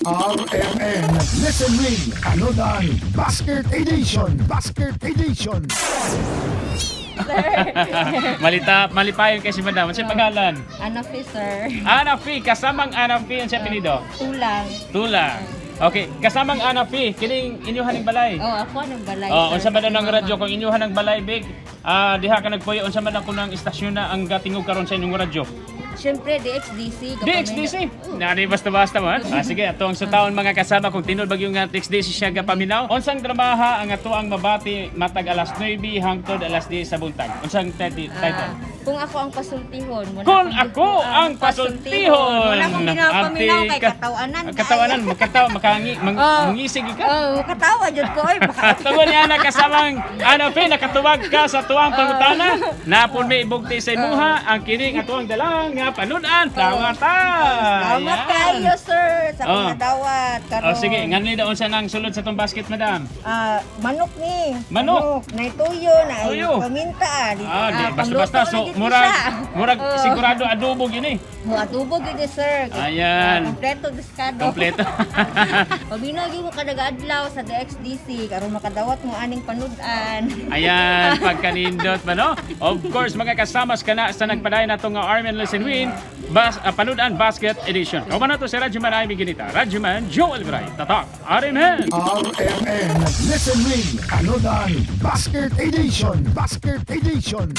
RMN Listen Win Anodan Basket Edition Malipayon kay si Madam. Ano siya pangalan? Ano fi, sir? Anafi, kasamang Anafi ang siya pinido. Tulang. Tula. Okay, kasamang Anafi, kining inyuhan ng balay. Oh, ako ng balay, Oh, sir. unsa man ang radyo kung inyuhan ng balay big? Diha ka nagpuyo unsa man ang kunang istasyon na ang gatingog karon sa inyong radyo? Siyempre, DXDC. DXDC. Nari basta-basta man. Sige, ato ang sutaon mga kasama kung tinud bagyo nga DXDC siya gapaminaw. Unsang dramaha ang ato ang mabati matag alas 9 hangtod alas 10 sa buntag. Unsang title? Kung ako ang pasultihon. Kung ako ang pasultihon. Wala akong ginapaminaw kay katawanan. Katawanan, mangisig ka. Oh, katawa dyan ko. Tungo niya nakasamang nakatuwag ka sa tuwang pangutana. Napon may ibugti sa imuha ang kining atuang dalang nga panudan. Tama ta. Salamat kayo, sir, sa Oh. pinadawat. Oh, sige, ngani daw unsa nang sulod sa tong basket, madam? Manok ni. Manok? Na tuyo, na Tuyo. paminta. Di basta-basta so murag sigurado adobo gini. Atubog yun, sir. Ayan. Kompleto diskado. Kompleto. Pabinagi mo kada adlaw sa DXDC karon makadawat mo aning panudan. Ayan, pagkanindot ba no? Of course, mga kasamas ka na sa nagpadayon nato nga Armen Listen Win Panudan Basket Edition. O ba na to si Radyoman Amy Ginita, Radyoman Joel Gray, tatak, Armen! RMN Listen Win Anodan Basket Edition